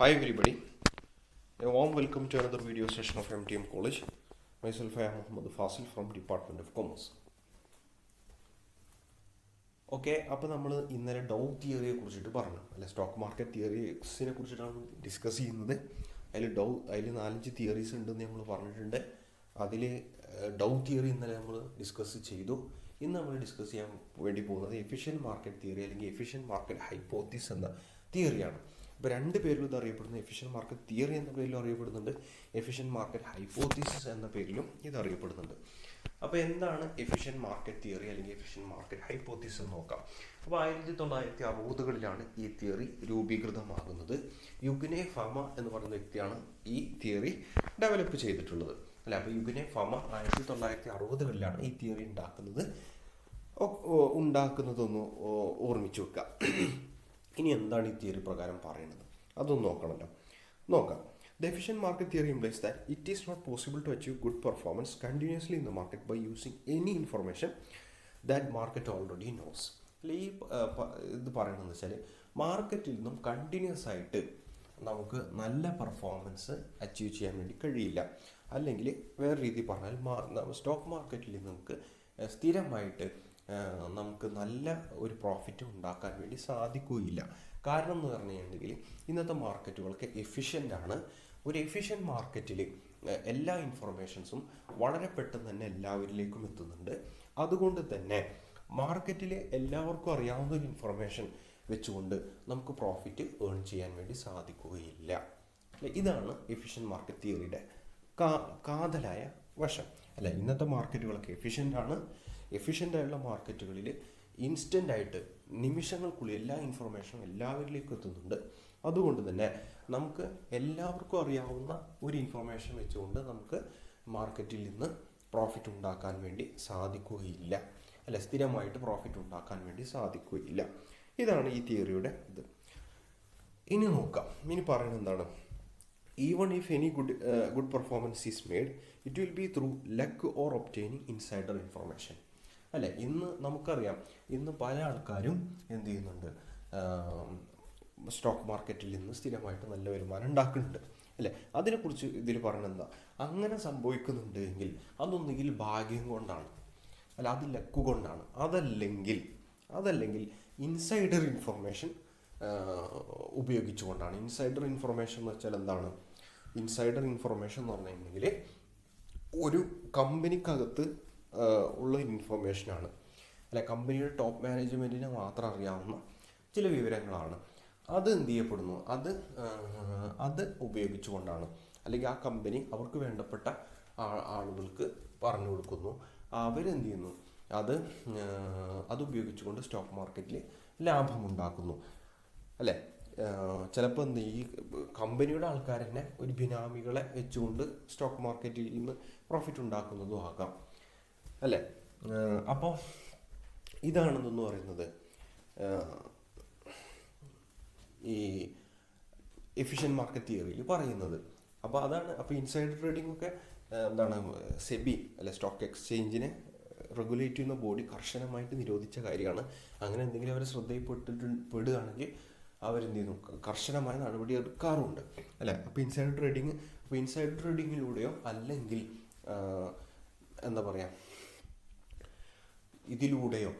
Hi everybody, a warm welcome to another video session of MTM College. Myself I am Muhammad Fasil from Department of Commerce. Okay, അപ്പോൾ നമ്മൾ ഇന്നലെ ഡൗ തിയറിയെ കുറിച്ചിട്ട് പറഞ്ഞു അല്ലെ, stock market തിയറീസിനെ കുറിച്ചിട്ടാണ് discuss ചെയ്യുന്നത്. അതിൽ 4-5 തിയറീസ് ഉണ്ടെന്ന് നമ്മൾ പറഞ്ഞിട്ടുണ്ട്. അതിൽ ഡൗ തിയറി ഇന്നലെ നമ്മൾ ഡിസ്കസ് ചെയ്തു. ഇന്ന് നമ്മൾ ഡിസ്കസ് ചെയ്യാൻ വേണ്ടി പോകുന്നത് എഫിഷ്യൻറ്റ് മാർക്കറ്റ് തിയറി അല്ലെങ്കിൽ എഫിഷ്യൻറ്റ് മാർക്കറ്റ് ഹൈപ്പോത്തിസ് എന്ന തിയറിയാണ്. ഇപ്പോൾ രണ്ട് പേരിലും ഇത് അറിയപ്പെടുന്നു. എഫിഷ്യൻറ്റ് മാർക്കറ്റ് തിയറി എന്ന പേരിലും അറിയപ്പെടുന്നുണ്ട്, എഫിഷ്യൻറ്റ് മാർക്കറ്റ് ഹൈപ്പോത്തിസിസ് എന്ന പേരിലും ഇത് അറിയപ്പെടുന്നുണ്ട്. അപ്പോൾ എന്താണ് എഫിഷ്യൻറ്റ് മാർക്കറ്റ് തിയറി അല്ലെങ്കിൽ എഫിഷ്യൻറ്റ് മാർക്കറ്റ് ഹൈപ്പോത്തിസിസ് എന്ന് നോക്കാം. അപ്പോൾ 1960കളിലാണ് ഈ തിയറി രൂപീകൃതമാകുന്നത്. യുഗ്നെ ഫമ എന്ന് പറയുന്ന വ്യക്തിയാണ് ഈ തിയറി ഡെവലപ്പ് ചെയ്തിട്ടുള്ളത് അല്ല. അപ്പോൾ യുഗ്നെ ഫമ 1960കളിലാണ് ഈ തിയറി ഉണ്ടാക്കുന്നതൊന്ന് ഓർമ്മിച്ചു വെക്കുക. ഇനി എന്താണ് ഈ തിയറി പ്രകാരം പറയുന്നത് അതൊന്ന് നോക്കാം. The efficient market theory implies that it is not possible to achieve good performance continuously in the market by using any information that market already knows. ഈ ഇത് പറയുന്നത് വെച്ചാൽ മാർക്കറ്റിൽ നിന്നും കണ്ടിന്യൂസ് ആയിട്ട് നമുക്ക് നല്ല പെർഫോമൻസ് അച്ചീവ് ചെയ്യാൻ വേണ്ടി കഴിയില്ല. അല്ലെങ്കിൽ വേറെ രീതി പറഞ്ഞാൽ സ്റ്റോക്ക് മാർക്കറ്റിൽ നമുക്ക് സ്ഥിരമായിട്ട് നമുക്ക് നല്ല ഒരു പ്രോഫിറ്റ് ഉണ്ടാക്കാൻ വേണ്ടി സാധിക്കുകയില്ല. കാരണം എന്ന് പറഞ്ഞു കഴിഞ്ഞിട്ടുണ്ടെങ്കിൽ ഇന്നത്തെ മാർക്കറ്റുകളൊക്കെ എഫിഷ്യൻ്റ് ആണ്. ഒരു എഫിഷ്യൻറ്റ് മാർക്കറ്റിൽ എല്ലാ ഇൻഫർമേഷൻസും വളരെ പെട്ടെന്ന് തന്നെ എല്ലാവരിലേക്കും എത്തുന്നുണ്ട്. അതുകൊണ്ട് തന്നെ മാർക്കറ്റിൽ എല്ലാവർക്കും അറിയാവുന്ന ഒരു ഇൻഫർമേഷൻ വെച്ചുകൊണ്ട് നമുക്ക് പ്രോഫിറ്റ് ഏൺ ചെയ്യാൻ വേണ്ടി സാധിക്കുകയില്ല. ഇതാണ് എഫിഷ്യൻറ്റ് മാർക്കറ്റ് തിയറിയുടെ കാതലായ വശം അല്ല. ഇന്നത്തെ മാർക്കറ്റുകളൊക്കെ എഫിഷ്യൻ്റ് ആയുള്ള മാർക്കറ്റുകളിൽ ഇൻസ്റ്റൻ്റ് ആയിട്ട് നിമിഷങ്ങൾക്കുള്ളിൽ എല്ലാ ഇൻഫർമേഷനും എല്ലാവരിലേക്കും എത്തുന്നുണ്ട്. അതുകൊണ്ട് തന്നെ നമുക്ക് എല്ലാവർക്കും അറിയാവുന്ന ഒരു ഇൻഫർമേഷൻ വെച്ചുകൊണ്ട് നമുക്ക് മാർക്കറ്റിൽ നിന്ന് പ്രോഫിറ്റ് ഉണ്ടാക്കാൻ വേണ്ടി സാധിക്കുകയില്ല അല്ല, സ്ഥിരമായിട്ട് പ്രോഫിറ്റ് ഉണ്ടാക്കാൻ വേണ്ടി സാധിക്കുകയില്ല. ഇതാണ് ഈ തിയറിയുടെ ഇത്. ഇനി പറയുന്നത് എന്താണ്? Even if any good performance is made, it will be through luck or obtaining insider information. അല്ലേ, ഇന്ന് നമുക്കറിയാം, ഇന്ന് പല ആൾക്കാരും എന്ത് ചെയ്യുന്നുണ്ട്, സ്റ്റോക്ക് മാർക്കറ്റിൽ നിന്ന് സ്ഥിരമായിട്ട് നല്ല വരുമാനം ഉണ്ടാക്കുന്നുണ്ട് അല്ലേ. അതിനെക്കുറിച്ച് ഇതിൽ പറയുന്നത് എന്താ? അങ്ങനെ സംഭവിക്കുന്നുണ്ട് എങ്കിൽ അതൊന്നുകിൽ ഭാഗ്യം കൊണ്ടാണ് അല്ല, അത് ലക്ക് കൊണ്ടാണ്. അതല്ലെങ്കിൽ ഇൻസൈഡർ ഇൻഫർമേഷൻ ഉപയോഗിച്ചുകൊണ്ടാണ്. ഇൻസൈഡർ ഇൻഫർമേഷൻ എന്ന് വെച്ചാൽ എന്താണ്? ഇൻസൈഡർ ഇൻഫർമേഷൻ എന്ന് പറഞ്ഞിട്ടുണ്ടെങ്കിൽ ഒരു കമ്പനിക്കകത്ത് ഉള്ള ഇൻഫർമേഷനാണ് അല്ലെ, കമ്പനിയുടെ ടോപ്പ് മാനേജ്മെൻറ്റിനെ മാത്രം അറിയാവുന്ന ചില വിവരങ്ങളാണ്. അത് എന്ത് ചെയ്യപ്പെടുന്നു? അത് ഉപയോഗിച്ചുകൊണ്ടാണ്, അല്ലെങ്കിൽ ആ കമ്പനി അവർക്ക് വേണ്ടപ്പെട്ട ആളുകൾക്ക് പറഞ്ഞു കൊടുക്കുന്നു. അവരെന്ത് ചെയ്യുന്നു? അത് ഉപയോഗിച്ചുകൊണ്ട് സ്റ്റോക്ക് മാർക്കറ്റിൽ ലാഭമുണ്ടാക്കുന്നു അല്ലേ. ചിലപ്പോൾ ഈ കമ്പനിയുടെ ആൾക്കാർ തന്നെ ഒരു ബിനാമികളെ വെച്ചുകൊണ്ട് സ്റ്റോക്ക് മാർക്കറ്റിൽ നിന്ന് പ്രോഫിറ്റ് ഉണ്ടാക്കുന്നതും ആകാം അല്ലേ. അപ്പോൾ ഇതാണെന്ന് പറയുന്നത് ഈ എഫിഷ്യൻറ്റ് മാർക്കറ്റ് തിയറിയിൽ പറയുന്നത്. അപ്പോൾ അതാണ്. അപ്പോൾ ഇൻസൈഡർ ട്രേഡിംഗ് ഒക്കെ എന്താണ്, സെബി അല്ലെ, സ്റ്റോക്ക് എക്സ്ചേഞ്ചിനെ റെഗുലേറ്റ് ചെയ്യുന്ന ബോഡി കർശനമായിട്ട് നിരോധിച്ച കാര്യമാണ്. അങ്ങനെ എന്തെങ്കിലും അവർ ശ്രദ്ധയിൽപ്പെടുകയാണെങ്കിൽ അവരെന്ത് ചെയ്യുന്നു? കർശനമായ നടപടി എടുക്കാറുണ്ട് അല്ലേ. അപ്പോൾ ഇൻസൈഡർ ട്രേഡിങ്ങിലൂടെയോ അല്ലെങ്കിൽ എന്താ പറയുക, ഇതിലൂടെയോ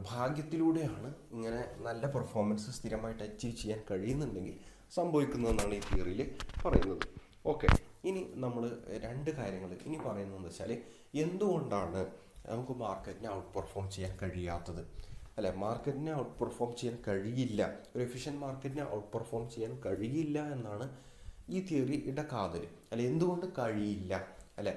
ഭാഗ്യത്തിലൂടെയാണ് ഇങ്ങനെ നല്ല പെർഫോമൻസ് സ്ഥിരമായിട്ട് അച്ചീവ് ചെയ്യാൻ കഴിയുന്നുണ്ടെങ്കിൽ സംഭവിക്കുന്നതെന്നാണ് ഈ തിയറിയിൽ പറയുന്നത്. ഓക്കെ, ഇനി നമ്മൾ 2 കാര്യങ്ങൾ ഇനി പറയുന്നതെന്ന് വെച്ചാൽ എന്തുകൊണ്ടാണ് നമുക്ക് മാർക്കറ്റിനെ ഔട്ട് പെർഫോം ചെയ്യാൻ കഴിയാത്തത് അല്ലെ. മാർക്കറ്റിനെ ഔട്ട് പെർഫോം ചെയ്യാൻ കഴിയില്ല, ഒരു എഫിഷ്യൻറ്റ് മാർക്കറ്റിനെ ഔട്ട് പെർഫോം ചെയ്യാൻ കഴിയില്ല എന്നാണ് ഈ തിയറിയുടെ കാതൽ അല്ലെ. എന്തുകൊണ്ട് കഴിയില്ല അല്ലെ?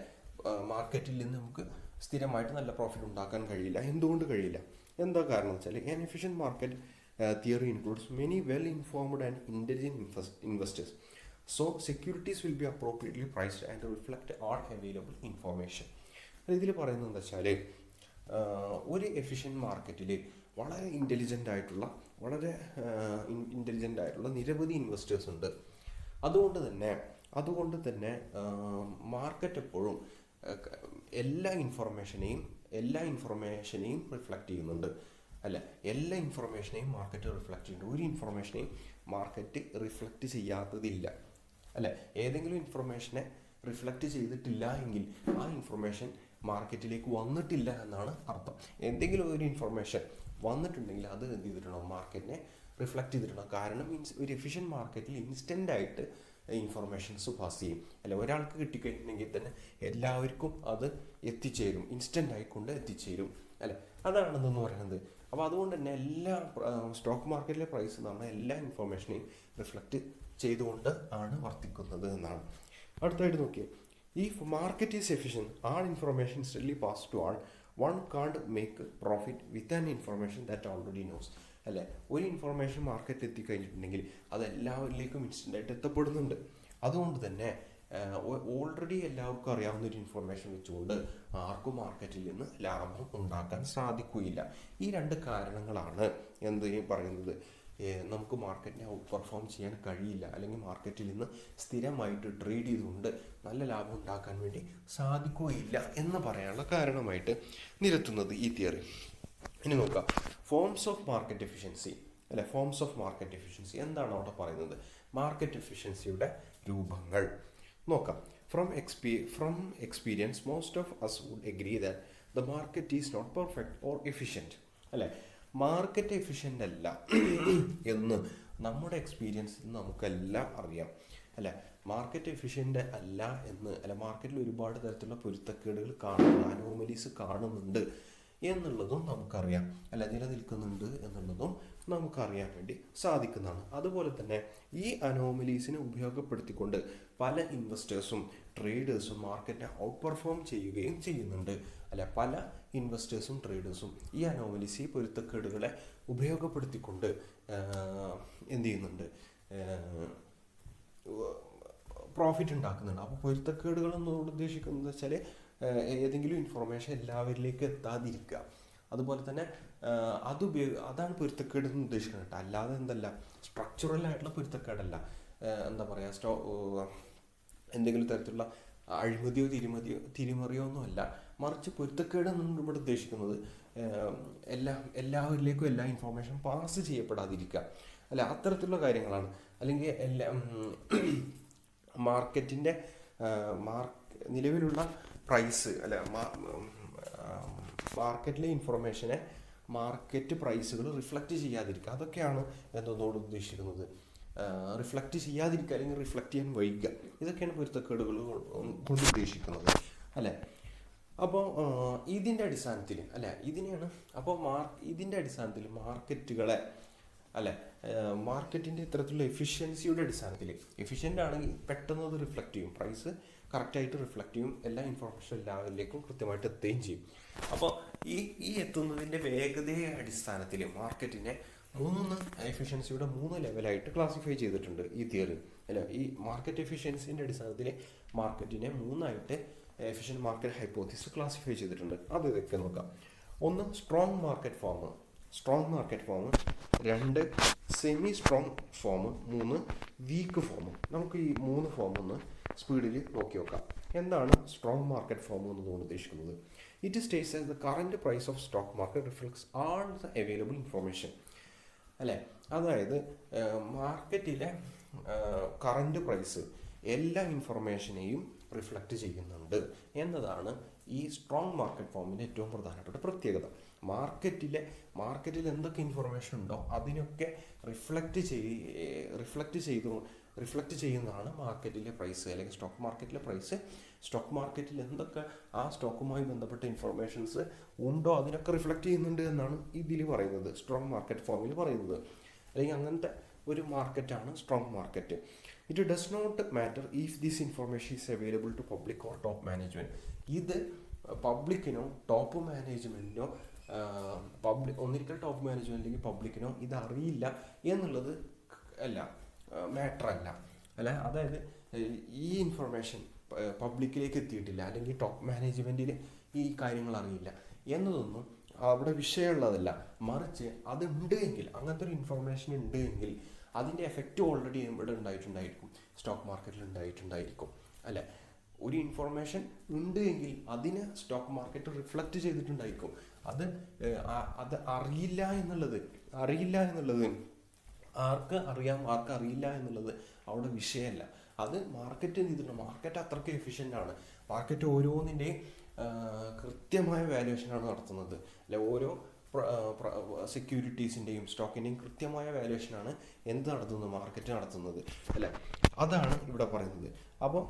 മാർക്കറ്റിൽ നിന്ന് നമുക്ക് സ്ഥിരമായിട്ട് നല്ല പ്രോഫിറ്റ് ഉണ്ടാക്കാൻ കഴിയില്ല. എന്തുകൊണ്ട് കഴിയില്ല? എന്താ കാരണം എന്ന് വെച്ചാൽ an efficient market theory includes many well informed and intelligent investors, so securities will be appropriately priced and reflect all available information. ഇതിൽ പറയുന്നത് എന്താ വെച്ചാൽ ഒരു എഫിഷ്യൻറ്റ് മാർക്കറ്റിൽ വളരെ ഇൻ്റലിജൻ്റ് ആയിട്ടുള്ള നിരവധി ഇൻവെസ്റ്റേഴ്സ് ഉണ്ട്. അതുകൊണ്ട് തന്നെ മാർക്കറ്റ് എപ്പോഴും എല്ലാ ഇൻഫർമേഷനെയും റിഫ്ലക്റ്റ് ചെയ്യുന്നുണ്ട് അല്ല, എല്ലാ ഇൻഫർമേഷനെയും മാർക്കറ്റ് റിഫ്ലക്റ്റ് ചെയ്യുന്നുണ്ട്. ഒരു ഇൻഫർമേഷനെയും മാർക്കറ്റ് റിഫ്ലക്റ്റ് ചെയ്യാത്തതില്ല. അല്ലെ, ഏതെങ്കിലും ഇൻഫർമേഷനെ റിഫ്ലക്റ്റ് ചെയ്തിട്ടില്ല എങ്കിൽ ആ ഇൻഫർമേഷൻ മാർക്കറ്റിലേക്ക് വന്നിട്ടില്ല എന്നാണ് അർത്ഥം. എന്തെങ്കിലും ഒരു ഇൻഫർമേഷൻ വന്നിട്ടുണ്ടെങ്കിൽ അത് എന്ത് ചെയ്തിട്ടുണ്ടാവും, മാർക്കറ്റിനെ റിഫ്ലക്റ്റ് ചെയ്തിട്ടുണ്ടാവും. കാരണം ഒരു എഫിഷ്യൻറ്റ് മാർക്കറ്റിൽ ഇൻസ്റ്റൻ്റ് ആയിട്ട് ഇൻഫർമേഷൻസ് പാസ് ചെയ്യും. അല്ല, ഒരാൾക്ക് കിട്ടിക്കഴിഞ്ഞിട്ടുണ്ടെങ്കിൽ തന്നെ എല്ലാവർക്കും അത് എത്തിച്ചേരും, ഇൻസ്റ്റൻ്റ് ആയിക്കൊണ്ട് എത്തിച്ചേരും. അല്ലെ, അതാണെന്ന് പറയുന്നത്. അപ്പോൾ അതുകൊണ്ട് തന്നെ എല്ലാ സ്റ്റോക്ക് മാർക്കറ്റിലെ പ്രൈസ് എന്ന് പറഞ്ഞാൽ എല്ലാ ഇൻഫർമേഷനെയും റിഫ്ലക്റ്റ് ചെയ്തുകൊണ്ട് ആണ് വർത്തിക്കുന്നത് എന്നാണ്. അടുത്തായിട്ട് നോക്കിയേ, if market is efficient all information study pass to all one can't make profit with an information that already knows. അല്ലേ, ഒരു ഇൻഫർമേഷൻ മാർക്കറ്റ് എത്തിക്കഴിഞ്ഞിട്ടുണ്ടെങ്കിൽ അത് എല്ലാവരിലേക്കും ഇൻസ്റ്റൻ്റായിട്ട് എത്തപ്പെടുന്നുണ്ട്. അതുകൊണ്ട് തന്നെ ഓൾറെഡി എല്ലാവർക്കും അറിയാവുന്ന ഒരു ഇൻഫർമേഷൻ വെച്ചുകൊണ്ട് ആർക്കും മാർക്കറ്റിൽ നിന്ന് ലാഭം ഉണ്ടാക്കാൻ സാധിക്കുകയില്ല. ഈ രണ്ട് കാരണങ്ങളാണ് എന്ത് പറയുന്നത്, നമുക്ക് മാർക്കറ്റിനെ ഔട്ട് പെർഫോം ചെയ്യാൻ കഴിയില്ല, അല്ലെങ്കിൽ മാർക്കറ്റിൽ നിന്ന് സ്ഥിരമായിട്ട് ട്രേഡ് ചെയ്തുകൊണ്ട് നല്ല ലാഭം ഉണ്ടാക്കാൻ വേണ്ടി സാധിക്കുകയില്ല എന്ന് പറയാനുള്ള കാരണമായിട്ട് നിരത്തുന്നത് ഈ തിയറി. ഇനി നോക്കാം, ഫോംസ് ഓഫ് മാർക്കറ്റ് എഫിഷ്യൻസി. അല്ലെ, ഫോംസ് ഓഫ് മാർക്കറ്റ് എഫിഷ്യൻസി എന്താണ് അവിടെ പറയുന്നത്? മാർക്കറ്റ് എഫിഷ്യൻസിയുടെ രൂപങ്ങൾ നോക്കാം. From experience most of us would agree that the market is not perfect or efficient. അല്ലെ, മാർക്കറ്റ് എഫിഷ്യൻ്റ് അല്ല എന്ന് നമ്മുടെ എക്സ്പീരിയൻസിൽ നമുക്കെല്ലാം അറിയാം. അല്ലെ, മാർക്കറ്റ് എഫിഷ്യൻ്റ് അല്ല എന്ന്, അല്ല, മാർക്കറ്റിൽ ഒരുപാട് തരത്തിലുള്ള പൊരുത്തക്കേടുകൾ കാണുന്നുണ്ട്, അനോമലീസ് കാണുന്നുണ്ട് എന്നുള്ളതും നമുക്കറിയാം. അല്ല, നിലനിൽക്കുന്നുണ്ട് എന്നുള്ളതും നമുക്കറിയാൻ വേണ്ടി സാധിക്കുന്നതാണ്. അതുപോലെ തന്നെ ഈ അനോമലീസിനെ ഉപയോഗപ്പെടുത്തിക്കൊണ്ട് പല ഇൻവെസ്റ്റേഴ്സും ട്രേഡേഴ്സും മാർക്കറ്റിനെ ഔട്ട് പെർഫോം ചെയ്യുകയും ചെയ്യുന്നുണ്ട്. അല്ല, പല ഇൻവെസ്റ്റേഴ്സും ട്രേഡേഴ്സും ഈ അനോമലീസ്, ഈ പൊരുത്തക്കേടുകളെ ഉപയോഗപ്പെടുത്തിക്കൊണ്ട് എന്ത് ചെയ്യുന്നുണ്ട്, പ്രോഫിറ്റ് ഉണ്ടാക്കുന്നുണ്ട്. അപ്പോൾ പൊരുത്തക്കേടുകൾ എന്നോട് ഉദ്ദേശിക്കുന്നത് വെച്ചാൽ ഏതെങ്കിലും ഇൻഫർമേഷൻ എല്ലാവരിലേക്ക് എത്താതിരിക്കുക. അതുപോലെ തന്നെ അതാണ് പൊരുത്തക്കേട് എന്ന് ഉദ്ദേശിക്കുന്നത് കേട്ടോ. അല്ലാതെ എന്തല്ല, സ്ട്രക്ചറൽ ആയിട്ടുള്ള പൊരുത്തക്കേടല്ല. എന്താ പറയുക, എന്തെങ്കിലും തരത്തിലുള്ള അഴിമതിയോ തിരിമറിയോ ഒന്നുമല്ല, മറിച്ച് പൊരുത്തക്കേട് എന്നാണ് ഇവിടെ ഉദ്ദേശിക്കുന്നത് എല്ലാവരിലേക്കും എല്ലാ ഇൻഫർമേഷൻ പാസ് ചെയ്യപ്പെടാതിരിക്കുക. അല്ല, അത്തരത്തിലുള്ള കാര്യങ്ങളാണ്. അല്ലെങ്കിൽ മാർക്കറ്റിൻ്റെ നിലവിലുള്ള പ്രൈസ്, അല്ല, മാർക്കറ്റിലെ ഇൻഫർമേഷനെ മാർക്കറ്റ് പ്രൈസുകൾ റിഫ്ലക്റ്റ് ചെയ്യാതിരിക്കുക. അതൊക്കെയാണ് എന്നതോട് ഉദ്ദേശിക്കുന്നത്. റിഫ്ലക്റ്റ് ചെയ്യാതിരിക്കുക അല്ലെങ്കിൽ റിഫ്ലക്റ്റ് ചെയ്യാൻ വൈകുക, ഇതൊക്കെയാണ് പൊരുത്തക്കേടുകൾ കൊണ്ട് ഉദ്ദേശിക്കുന്നത്. അല്ലേ, അപ്പോൾ ഇതിൻ്റെ അടിസ്ഥാനത്തിൽ, അല്ല, ഇതിനെയാണ് അപ്പോൾ ഇതിൻ്റെ അടിസ്ഥാനത്തിൽ മാർക്കറ്റുകളെ, അല്ലെ, മാർക്കറ്റിൻ്റെ ഇത്തരത്തിലുള്ള എഫിഷ്യൻസിയുടെ അടിസ്ഥാനത്തിൽ എഫിഷ്യൻ്റ് ആണെങ്കിൽ പെട്ടെന്ന് അത് റിഫ്ലക്റ്റ് ചെയ്യും, പ്രൈസ് കറക്റ്റായിട്ട് റിഫ്ലക്റ്റ് ചെയ്യും, എല്ലാ ഇൻഫർമേഷൻ എല്ലാവരിലേക്കും കൃത്യമായിട്ട് എത്തുകയും ചെയ്യും. അപ്പോൾ ഈ എത്തുന്നതിൻ്റെ വേഗതയെ അടിസ്ഥാനത്തിൽ മാർക്കറ്റിനെ എഫിഷ്യൻസിയുടെ 3 ലെവലായിട്ട് ക്ലാസിഫൈ ചെയ്തിട്ടുണ്ട് ഈ തിയറി. അല്ല, ഈ മാർക്കറ്റ് എഫിഷ്യൻസിൻ്റെ അടിസ്ഥാനത്തിൽ മാർക്കറ്റിനെ 3ആയിട്ട് എഫിഷ്യൻറ്റ് മാർക്കറ്റ് ഹൈപ്പോത്തിസിസ് ക്ലാസിഫൈ ചെയ്തിട്ടുണ്ട്. അത് ഇതൊക്കെ നോക്കാം. 1 strong market form, 2 semi strong form, 3 weak form. നമുക്ക് ഈ 3 ഫോം ഒന്ന് സ്പീഡിൽ നോക്കി നോക്കാം. എന്താണ് സ്ട്രോങ് മാർക്കറ്റ് ഫോം എന്നതുകൊണ്ട് ഉദ്ദേശിക്കുന്നത്? It states as the current price of stock market reflects all the available information. അല്ലേ, അതായത് മാർക്കറ്റിലെ കറന്റ് പ്രൈസ് എല്ലാ ഇൻഫർമേഷനെയും റിഫ്ലക്റ്റ് ചെയ്യുന്നുണ്ട് എന്നതാണ് ഈ സ്ട്രോങ് മാർക്കറ്റ് ഫോമിൻ്റെ ഏറ്റവും പ്രധാനപ്പെട്ട പ്രത്യേകത. മാർക്കറ്റിൽ എന്തൊക്കെ ഇൻഫർമേഷൻ ഉണ്ടോ അതിനൊക്കെ റിഫ്ലക്റ്റ് ചെയ്യുന്നതാണ് മാർക്കറ്റിലെ പ്രൈസ്, അല്ലെങ്കിൽ സ്റ്റോക്ക് മാർക്കറ്റിലെ പ്രൈസ്. സ്റ്റോക്ക് മാർക്കറ്റിൽ എന്തൊക്കെ ആ സ്റ്റോക്കുമായി ബന്ധപ്പെട്ട ഇൻഫർമേഷൻസ് ഉണ്ടോ അതിനൊക്കെ റിഫ്ലക്റ്റ് ചെയ്യുന്നുണ്ട് എന്നാണ് ഇതിൽ പറയുന്നത്, സ്ട്രോങ് മാർക്കറ്റ് ഫോമിൽ പറയുന്നത്. അല്ലെങ്കിൽ അങ്ങനത്തെ ഒരു മാർക്കറ്റാണ് strong market. It does not matter if this information is available to public or top management. ഇത് പബ്ലിക്കിനോ ടോപ്പ് മാനേജ്മെൻറ്റിനോ ഒന്നിരിക്കൽ ടോപ്പ് മാനേജ്മെൻറ്റ് അല്ലെങ്കിൽ പബ്ലിക്കിനോ ഇതറിയില്ല എന്നുള്ളത് മാറ്റർ അല്ല. അതായത് ഈ ഇൻഫർമേഷൻ പബ്ലിക്കിലേക്ക് എത്തിയിട്ടില്ല അല്ലെങ്കിൽ ടോപ്പ് മാനേജ്മെൻറ്റിന് ഈ കാര്യങ്ങൾ അറിയില്ല എന്നതൊന്നും അവിടെ വിഷയമുള്ളതല്ല. മറിച്ച് അതുണ്ട് എങ്കിൽ, അങ്ങനത്തെ ഒരു ഇൻഫർമേഷൻ ഉണ്ട് എങ്കിൽ അതിൻ്റെ എഫക്റ്റ് ഓൾറെഡി ഇവിടെ ഉണ്ടായിട്ടുണ്ടായിരിക്കും, സ്റ്റോക്ക് മാർക്കറ്റിൽ ഉണ്ടായിട്ടുണ്ടായിരിക്കും. അല്ലെ, ഒരു ഇൻഫർമേഷൻ ഉണ്ട് എങ്കിൽ അതിനെ സ്റ്റോക്ക് മാർക്കറ്റ് റിഫ്ലക്റ്റ് ചെയ്തിട്ടുണ്ടായിരിക്കും. അത് അറിയില്ല എന്നുള്ളത് ആർക്ക് അറിയാം ആർക്ക് അറിയില്ല എന്നുള്ളത് അവിടെ വിഷയമല്ല. അത് മാർക്കറ്റ് എന്ത് ചെയ്തിട്ടുണ്ട്, മാർക്കറ്റ് അത്രയ്ക്ക് എഫിഷ്യൻ്റ് ആണ്. മാർക്കറ്റ് ഓരോന്നിൻ്റെയും കൃത്യമായ വാല്യുവേഷനാണ് നടത്തുന്നത്. അല്ലെ, ഓരോ സെക്യൂരിറ്റീസിൻ്റെയും സ്റ്റോക്കിൻ്റെയും കൃത്യമായ വാല്യുവേഷനാണ് എന്ത് നടത്തുന്നത്, മാർക്കറ്റ് നടത്തുന്നത്. അല്ലേ, അതാണ് ഇവിടെ പറയുന്നത്. അപ്പോൾ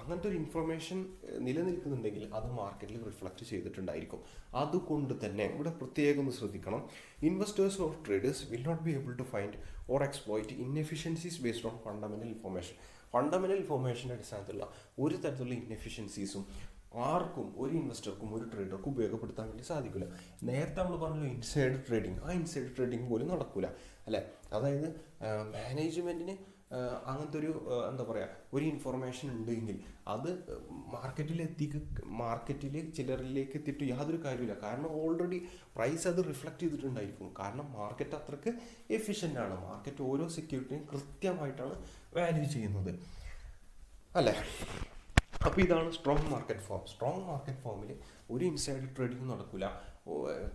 അങ്ങനത്തെ ഒരു ഇൻഫർമേഷൻ നിലനിൽക്കുന്നുണ്ടെങ്കിൽ അത് മാർക്കറ്റിൽ റിഫ്ലക്റ്റ് ചെയ്തിട്ടുണ്ടായിരിക്കും. അതുകൊണ്ട് തന്നെ ഇവിടെ പ്രത്യേകം ഒന്ന് ശ്രദ്ധിക്കണം, investors or traders will not be able to find or exploit inefficiencies based on fundamental information. Fundamental ഇൻഫർമേഷൻ്റെ അടിസ്ഥാനത്തിലുള്ള ഒരു തരത്തിലുള്ള ഇൻഎഫിഷ്യൻസീസും ആർക്കും, ഒരു ഇൻവെസ്റ്റർക്കും ഒരു ട്രേഡർക്കും ഉപയോഗപ്പെടുത്താൻ വേണ്ടി സാധിക്കില്ല. നേരത്തെ നമ്മൾ പറഞ്ഞല്ലോ ഇൻസൈഡ് ട്രേഡിങ്, ആ ഇൻസൈഡ് ട്രേഡിങ് പോലും നടക്കില്ല. അല്ലേ, അതായത് മാനേജ്മെൻറ്റിന് അങ്ങനത്തെ ഒരു എന്താ പറയുക, ഒരു ഇൻഫർമേഷൻ ഉണ്ടെങ്കിൽ അത് മാർക്കറ്റിൽ ചിലരിലേക്ക് എത്തിയിട്ട് യാതൊരു കാര്യമില്ല. കാരണം ഓൾറെഡി പ്രൈസ് അത് റിഫ്ലക്റ്റ് ചെയ്തിട്ടുണ്ടായിരിക്കും. കാരണം മാർക്കറ്റ് അത്രയ്ക്ക് എഫിഷ്യൻ്റ് ആണ്. മാർക്കറ്റ് ഓരോ സെക്യൂരിറ്റിയും കൃത്യമായിട്ടാണ് വാല്യൂ ചെയ്യുന്നത്. അല്ലേ, അപ്പോൾ ഇതാണ് strong market form. Strong market ഫോമിൽ ഒരു ഇൻസൈഡ് ട്രേഡിങ് നടക്കില്ല.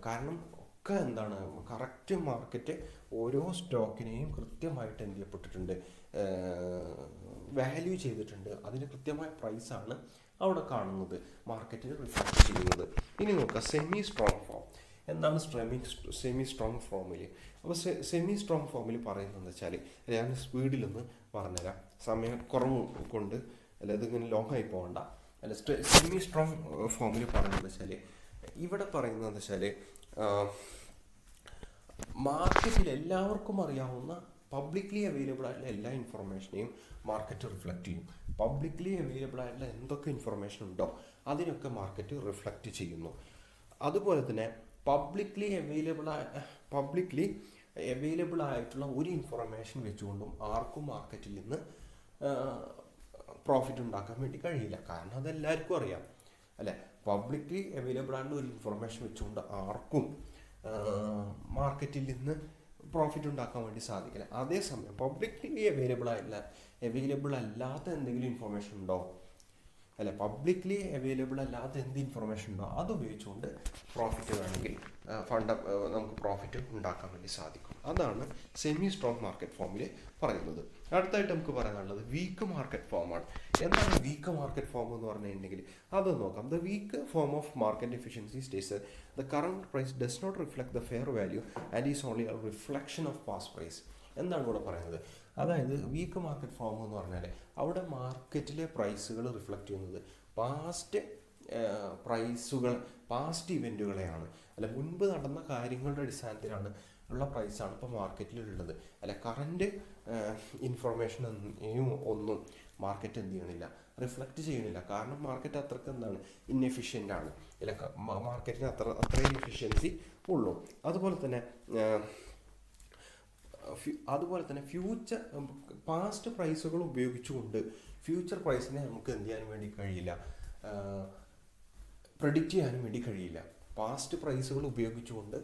കാരണം ഒക്കെ എന്താണ്, കറക്റ്റ് മാർക്കറ്റ് ഓരോ സ്റ്റോക്കിനെയും കൃത്യമായിട്ട് എന്ത് ചെയ്യപ്പെട്ടിട്ടുണ്ട്, വാല്യൂ ചെയ്തിട്ടുണ്ട്. അതിന് കൃത്യമായ പ്രൈസാണ് അവിടെ കാണുന്നത്, മാർക്കറ്റിൽ റിഫ്ലക്റ്റ് ചെയ്യുന്നത്. ഇനി നോക്കാം സെമി സ്ട്രോങ് ഫോം. എന്താണ് സെമി സ്ട്രോങ് ഫോമിൽ? അപ്പോൾ സെമി സ്ട്രോങ് ഫോമിൽ പറയുന്നതെന്ന് വെച്ചാൽ, ഞാൻ സ്പീഡിലൊന്ന് പറഞ്ഞുതരാം, സമയക്കുറവ് കൊണ്ട് അല്ല ഇതിങ്ങനെ ലോങ് ആയി പോകണ്ട. അല്ല, സെമി സ്ട്രോങ് ഫോമിൽ പറയുന്നത് വെച്ചാൽ, ഇവിടെ പറയുന്നത് വെച്ചാൽ മാർക്കറ്റിൽ എല്ലാവർക്കും അറിയാവുന്ന പബ്ലിക്ലി അവൈലബിൾ ആയിട്ടുള്ള എല്ലാ ഇൻഫർമേഷനെയും മാർക്കറ്റ് റിഫ്ലക്റ്റ് ചെയ്യും. പബ്ലിക്ലി അവൈലബിൾ ആയിട്ടുള്ള എന്തൊക്കെ ഇൻഫർമേഷൻ ഉണ്ടോ അതിനൊക്കെ മാർക്കറ്റ് റിഫ്ലക്റ്റ് ചെയ്യുന്നു. അതുപോലെ തന്നെ പബ്ലിക്ലി അവൈലബിൾ ആയിട്ടുള്ള ഒരു ഇൻഫർമേഷൻ വെച്ചുകൊണ്ടും ആർക്കും മാർക്കറ്റിൽ നിന്ന് പ്രോഫിറ്റ് ഉണ്ടാക്കാൻ വേണ്ടി കഴിയില്ല. കാരണം അതെല്ലാവർക്കും അറിയാം. അല്ലേ, പബ്ലിക്ലി അവൈലബിൾ ആയിട്ടുള്ള ഒരു ഇൻഫർമേഷൻ വെച്ചുകൊണ്ട് ആർക്കും മാർക്കറ്റിൽ നിന്ന് പ്രോഫിറ്റ് ഉണ്ടാക്കാൻ വേണ്ടി സാധിക്കില്ല. അതേസമയം പബ്ലിക്ലി അവൈലബിൾ അല്ലാത്ത എന്തെങ്കിലും ഇൻഫർമേഷൻ ഉണ്ടോ, അല്ല പബ്ലിക്ലി അവൈലബിൾ അല്ലാത്ത എന്ത് ഇൻഫർമേഷൻ ഉണ്ടോ അത് ഉപയോഗിച്ചുകൊണ്ട് പ്രോഫിറ്റ് വേണമെങ്കിൽ നമുക്ക് പ്രോഫിറ്റ് ഉണ്ടാക്കാൻ വേണ്ടി സാധിക്കും. അതാണ് സെമി സ്ട്രോങ് മാർക്കറ്റ് ഫോമിൽ പറയുന്നത്. അടുത്തായിട്ട് നമുക്ക് പറയാനുള്ളത് വീക്ക് മാർക്കറ്റ് ഫോമാണ്. എന്താണ് വീക്ക് മാർക്കറ്റ് ഫോം എന്ന് പറഞ്ഞിട്ടുണ്ടെങ്കിൽ അത് നോക്കാം. The weak form of market efficiency states the current price does not reflect the fair value and is only a reflection of past price. എന്താണ് ഇവിടെ പറയുന്നത്? അതായത് വീക്ക് മാർക്കറ്റ് ഫോം എന്ന് പറഞ്ഞാൽ അവിടെ മാർക്കറ്റിലെ പ്രൈസുകൾ റിഫ്ലക്റ്റ് ചെയ്യുന്നത് പാസ്റ്റ് ഇവൻറ്റുകളെയാണ്. അല്ല, മുൻപ് നടന്ന കാര്യങ്ങളുടെ അടിസ്ഥാനത്തിലാണ് ഉള്ള പ്രൈസാണ് ഇപ്പോൾ മാർക്കറ്റിലുള്ളത്. അല്ല, കറൻറ്റ് ഇൻഫർമേഷൻ ഒന്നും മാർക്കറ്റ് എന്ത് ചെയ്യണില്ല, റിഫ്ലക്റ്റ് ചെയ്യണില്ല. കാരണം മാർക്കറ്റ് അത്രയ്ക്ക് എന്താണ്, ഇൻഎഫിഷ്യൻ്റ് ആണ്. അല്ല, മാർക്കറ്റിന് അത്രയും എഫിഷ്യൻസി ഉള്ളൂ. അതുപോലെ തന്നെ ഫ്യൂച്ചർ പാസ്റ്റ് പ്രൈസുകൾ ഉപയോഗിച്ചുകൊണ്ട് ഫ്യൂച്ചർ പ്രൈസിനെ നമുക്ക് എന്ത് ചെയ്യാൻ വേണ്ടി കഴിയില്ല, പ്രെഡിക്റ്റ് ചെയ്യാനും വേണ്ടി കഴിയില്ല. പാസ്റ്റ് പ്രൈസുകൾ ഉപയോഗിച്ചുകൊണ്ട്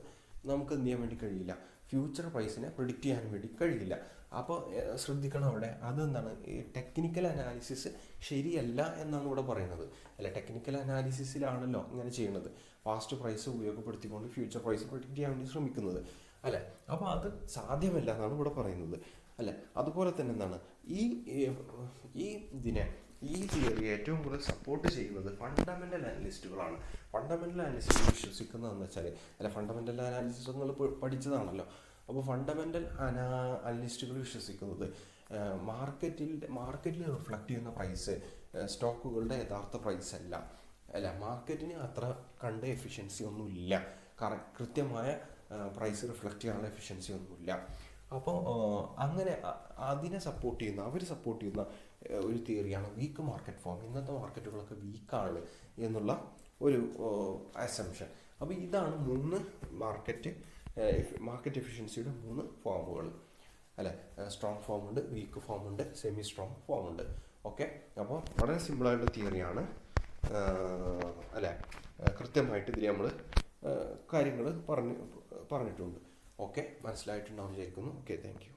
നമുക്ക് എന്ത് ചെയ്യാൻ വേണ്ടി കഴിയില്ല, ഫ്യൂച്ചർ പ്രൈസിനെ പ്രെഡിക്റ്റ് ചെയ്യാനും വേണ്ടി കഴിയില്ല. അപ്പോൾ ശ്രദ്ധിക്കണം, അവിടെ അതെന്താണ്, ഈ ടെക്നിക്കൽ അനാലിസിസ് ശരിയല്ല എന്നാണ് ഇവിടെ പറയുന്നത്. അല്ല, ടെക്നിക്കൽ അനാലിസിസിലാണല്ലോ ഇങ്ങനെ ചെയ്യുന്നത്, പാസ്റ്റ് പ്രൈസ് ഉപയോഗപ്പെടുത്തിക്കൊണ്ട് ഫ്യൂച്ചർ പ്രൈസ് പ്രെഡിക്റ്റ് ചെയ്യാൻ വേണ്ടി ശ്രമിക്കുന്നത്. അല്ലേ, അപ്പോൾ അത് സാധ്യമല്ല എന്നാണ് ഇവിടെ പറയുന്നത്. അല്ലേ, അതുപോലെ തന്നെ എന്താണ് ഈ തിയറി ഏറ്റവും കൂടുതൽ സപ്പോർട്ട് ചെയ്യുന്നത് ഫണ്ടമെൻ്റൽ അനലിസ്റ്റുകളാണ്. ഫണ്ടമെൻ്റൽ അനാലിസിസ് വിശ്വസിക്കുന്നതെന്ന് വെച്ചാൽ, അല്ല ഫണ്ടമെൻ്റൽ അനാലിസിസ് നിങ്ങൾ പഠിച്ചതാണല്ലോ. അപ്പോൾ ഫണ്ടമെൻ്റൽ അനലിസ്റ്റുകൾ വിശ്വസിക്കുന്നത് മാർക്കറ്റിൽ റിഫ്ലക്റ്റ് ചെയ്യുന്ന പ്രൈസ് സ്റ്റോക്കുകളുടെ യഥാർത്ഥ പ്രൈസ് അല്ല. മാർക്കറ്റിന് അത്ര കണ്ട എഫിഷ്യൻസി ഒന്നുമില്ല, കൃത്യമായ പ്രൈസ് റിഫ്ലക്റ്റ് ചെയ്യാനുള്ള എഫിഷ്യൻസി ഒന്നുമില്ല. അപ്പോൾ അങ്ങനെ അവർ സപ്പോർട്ട് ചെയ്യുന്ന ഒരു തിയറിയാണ് വീക്ക് മാർക്കറ്റ് ഫോം. ഇന്നത്തെ മാർക്കറ്റുകളൊക്കെ വീക്കാണ് എന്നുള്ള ഒരു അസംഷൻ. അപ്പോൾ ഇതാണ് 3 മാർക്കറ്റ് എഫിഷ്യൻസിയുടെ 3 ഫോമുകൾ. അല്ലേ, സ്ട്രോങ് ഫോം ഉണ്ട്, വീക്ക് ഫോം ഉണ്ട്, സെമി സ്ട്രോങ് ഫോം ഉണ്ട്. ഓക്കെ, അപ്പോൾ വളരെ സിമ്പിളായിട്ടുള്ള തിയറിയാണ്. അല്ലേ, കൃത്യമായിട്ട് ഇതിൽ നമ്മൾ കാര്യങ്ങൾ പറഞ്ഞിട്ടുണ്ട്. ഓക്കെ, മനസ്സിലായിട്ടുണ്ടാവും വിചാരിക്കുന്നു. Okay, thank you.